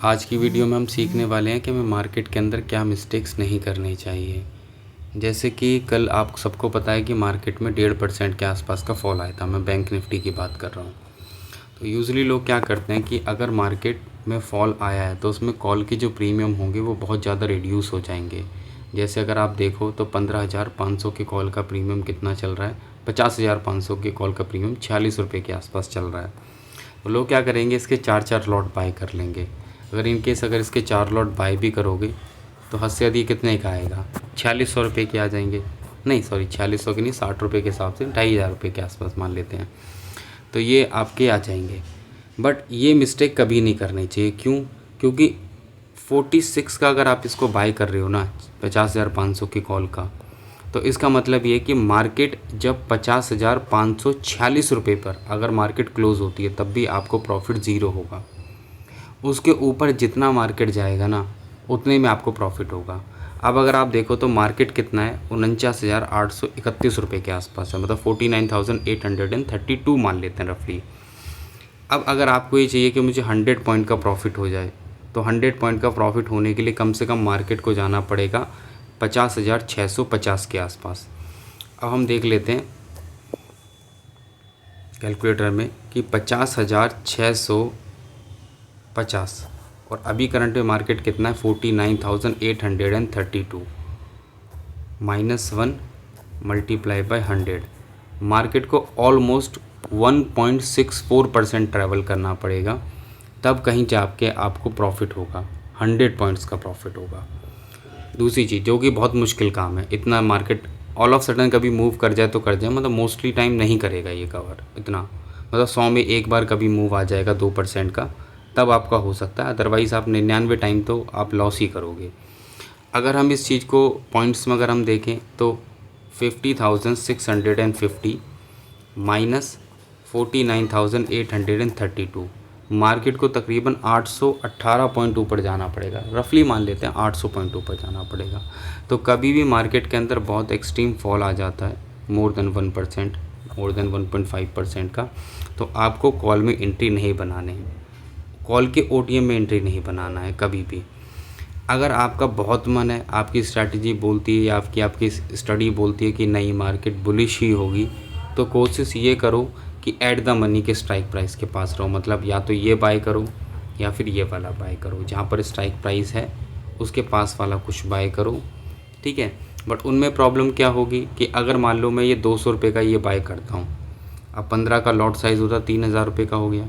आज की वीडियो में हम सीखने वाले हैं कि हमें मार्केट के अंदर क्या मिस्टेक्स नहीं करनी चाहिए। जैसे कि कल आप सबको पता है कि मार्केट में 1.5% के आसपास का फॉल आया था। मैं बैंक निफ्टी की बात कर रहा हूँ। तो यूजुअली लोग क्या करते हैं कि अगर मार्केट में फ़ॉल आया है तो उसमें कॉल की जो प्रीमियम होंगे वो बहुत ज़्यादा रिड्यूस हो जाएंगे। जैसे अगर आप देखो तो 15,500 के कॉल का प्रीमियम कितना चल रहा है, 50,500 के कॉल का प्रीमियम 46 रुपये के आसपास चल रहा है। तो लोग क्या करेंगे, इसके 4 लॉट बाय कर लेंगे। अगर इनकेस अगर इसके 4 लॉट बाय भी करोगे तो हद से अधिक कितने का आएगा, 4600 रुपये के आ जाएंगे। नहीं सॉरी, 4600 के नहीं, 60 रुपये के हिसाब से 2,500 रुपये के आसपास मान लेते हैं। तो ये आपके आ जाएंगे। बट ये मिस्टेक कभी नहीं करनी चाहिए। क्यों? क्योंकि 46 का अगर आप इसको बाय कर रहे हो ना 50,500 की कॉल का, तो इसका मतलब ये कि मार्केट जब 50,546 रुपये पर अगर मार्केट क्लोज़ होती है तब भी आपको प्रॉफिट ज़ीरो होगा। उसके ऊपर जितना मार्केट जाएगा ना उतने में आपको प्रॉफिट होगा। अब अगर आप देखो तो मार्केट कितना है, 49,831 रुपये के आसपास है, मतलब 49,832 मान लेते हैं रफली। अब अगर आपको ये चाहिए कि मुझे 100 पॉइंट का प्रॉफिट हो जाए, तो 100 पॉइंट का प्रॉफिट होने के लिए कम से कम मार्केट को जाना पड़ेगा 50,650 के आसपास। अब हम देख लेते हैं कैलकुलेटर में कि 50,650 और अभी करंट में मार्केट कितना है, 49,832 -1 मल्टीप्लाई बाय 100। मार्केट को ऑलमोस्ट 1.64% ट्रैवल करना पड़ेगा, तब कहीं जाके आपको प्रॉफिट होगा, 100 पॉइंट्स का प्रॉफिट होगा। दूसरी चीज़ जो कि बहुत मुश्किल काम है, इतना मार्केट ऑल ऑफ सडन कभी मूव कर जाए तो कर जाए, मतलब मोस्टली टाइम नहीं करेगा ये कवर इतना, मतलब 100 में एक बार कभी मूव आ जाएगा 2% का, तब आपका हो सकता है। अदरवाइज़ आप 99 टाइम तो आप लॉस ही करोगे। अगर हम इस चीज़ को पॉइंट्स में अगर हम देखें तो 50,650 माइनस 49,832, मार्केट को तकरीबन 818 पॉइंट ऊपर जाना पड़ेगा, रफली मान लेते हैं 800 पॉइंट ऊपर जाना पड़ेगा। तो कभी भी मार्केट के अंदर बहुत एक्सट्रीम फॉल आ जाता है, मोर देन 1%, मोर देन 1.5% का, तो आपको कॉल में एंट्री नहीं बनाने हैं, कॉल के ओटीएम में एंट्री नहीं बनाना है कभी भी। अगर आपका बहुत मन है, आपकी स्ट्रैटेजी बोलती है या आपकी स्टडी बोलती है कि नहीं मार्केट बुलिश ही होगी, तो कोशिश ये करो कि ऐट द मनी के स्ट्राइक प्राइस के पास रहो, मतलब या तो ये बाय करो या फिर ये वाला बाय करो, जहाँ पर स्ट्राइक प्राइस है उसके पास वाला कुछ बाय करो, ठीक है। बट उनमें प्रॉब्लम क्या होगी कि अगर मान लो मैं ये 200 रुपये का ये बाय करता हूँ, अब 15 का लॉट साइज़ होता 3,000 रुपये का हो गया।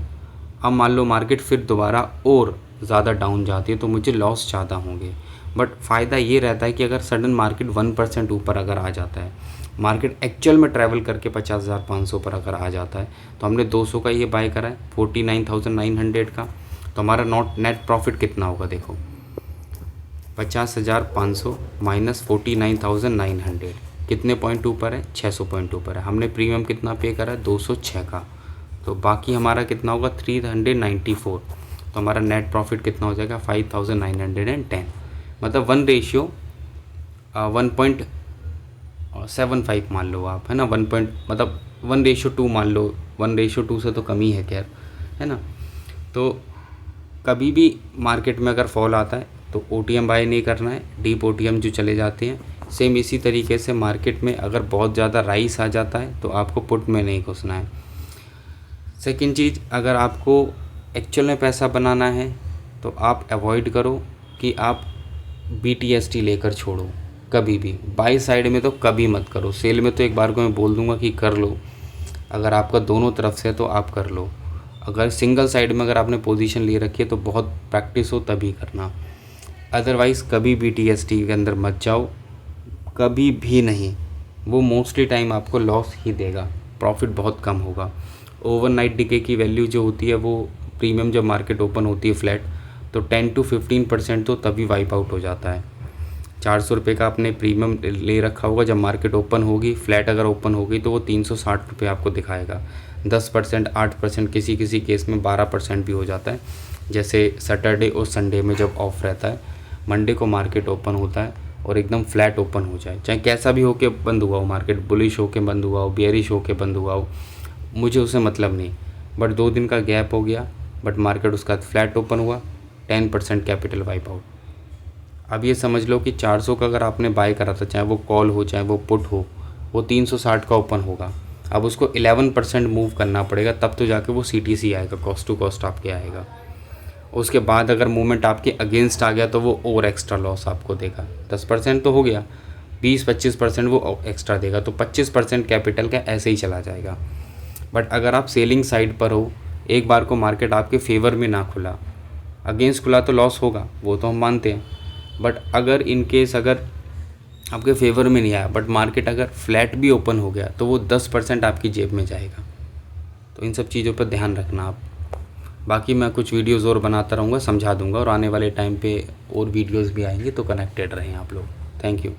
अब मान लो मार्केट फिर दोबारा और ज़्यादा डाउन जाती है तो मुझे लॉस ज़्यादा होंगे। बट फ़ायदा ये रहता है कि अगर सडन मार्केट 1% ऊपर अगर आ जाता है, मार्केट एक्चुअल में ट्रैवल करके 50,500 पर अगर आ जाता है, तो हमने 200 का ये बाय करा है 49,900 का, तो हमारा नेट प्रॉफिट कितना होगा देखो, 50,500 माइनस 49,900, कितने पॉइंट ऊपर है, 600 पॉइंट ऊपर है। हमने प्रीमियम कितना पे करा है, 206 का, तो बाकी हमारा कितना होगा 394, तो हमारा नेट प्रॉफिट कितना हो जाएगा 5,910, मतलब 1:1.75 मान लो आप, है ना, मतलब 1:2 मान लो, 1:2 से तो कम ही है खैर, है ना। तो कभी भी मार्केट में अगर फॉल आता है तो ओटीएम बाय नहीं करना है, डीप ओटीएम जो चले जाते हैं। सेम इसी तरीके से मार्केट में अगर बहुत ज़्यादा राइस आ जाता है तो आपको पुट में नहीं घुसना है। सेकंड चीज़, अगर आपको एक्चुअल में पैसा बनाना है तो आप अवॉइड करो कि आप BTST लेकर छोड़ो, कभी भी बाई साइड में तो कभी मत करो। सेल में तो एक बार को मैं बोल दूंगा कि कर लो, अगर आपका दोनों तरफ से तो आप कर लो। अगर सिंगल साइड में अगर आपने पोजीशन ले रखी है तो बहुत प्रैक्टिस हो तभी करना, अदरवाइज़ कभी BTST के अंदर मत जाओ, कभी भी नहीं। वो मोस्टली टाइम आपको लॉस ही देगा, प्रॉफिट बहुत कम होगा। ओवरनाइट डिके की वैल्यू जो होती है वो प्रीमियम जब मार्केट ओपन होती है फ्लैट, तो 10 to 15% तो तभी वाइप आउट हो जाता है। 400 रुपये का आपने प्रीमियम ले रखा होगा, जब मार्केट ओपन होगी, फ्लैट अगर ओपन होगी तो वो 360 रुपये आपको दिखाएगा। 10%, 8%, किसी किसी केस में 12% भी हो जाता है। जैसे सैटरडे और संडे में जब ऑफ रहता है, मंडे को मार्केट ओपन होता है और एकदम फ्लैट ओपन हो जाए, चाहे कैसा भी हो के बंद हुआ हो, मार्केट बुलिश हो के बंद हुआ हो, बेयरिश हो के बंद हुआ हो, मुझे उससे मतलब नहीं। बट 2 दिन का गैप हो गया, बट मार्केट उसका फ्लैट ओपन हुआ, 10% कैपिटल वाइप आउट। अब ये समझ लो कि 400 का अगर आपने बाय करा था, चाहे वो कॉल हो चाहे वो पुट हो, वो 360 का ओपन होगा। अब उसको 11% मूव करना पड़ेगा, तब तो जाके वो CTC आएगा, कॉस्ट टू कॉस्ट आपके आएगा। उसके बाद अगर मूवमेंट आपके अगेंस्ट आ गया तो वो और एक्स्ट्रा लॉस आपको देगा। 10% तो हो गया, 20-25% वो एक्स्ट्रा देगा, तो 25% कैपिटल का ऐसे ही चला जाएगा। बट अगर आप सेलिंग साइड पर हो, एक बार को मार्केट आपके फेवर में ना खुला, अगेंस्ट खुला तो लॉस होगा, वो तो हम मानते हैं। बट अगर इन केस अगर आपके फेवर में नहीं आया, बट मार्केट अगर फ्लैट भी ओपन हो गया, तो वो 10% आपकी जेब में जाएगा। तो इन सब चीज़ों पर ध्यान रखना आप। बाकी मैं कुछ वीडियोज़ और बनाता रहूँगा, समझा दूँगा, और आने वाले टाइम पे और वीडियोज़ भी आएंगे, तो कनेक्टेड रहें आप लोग। Thank you.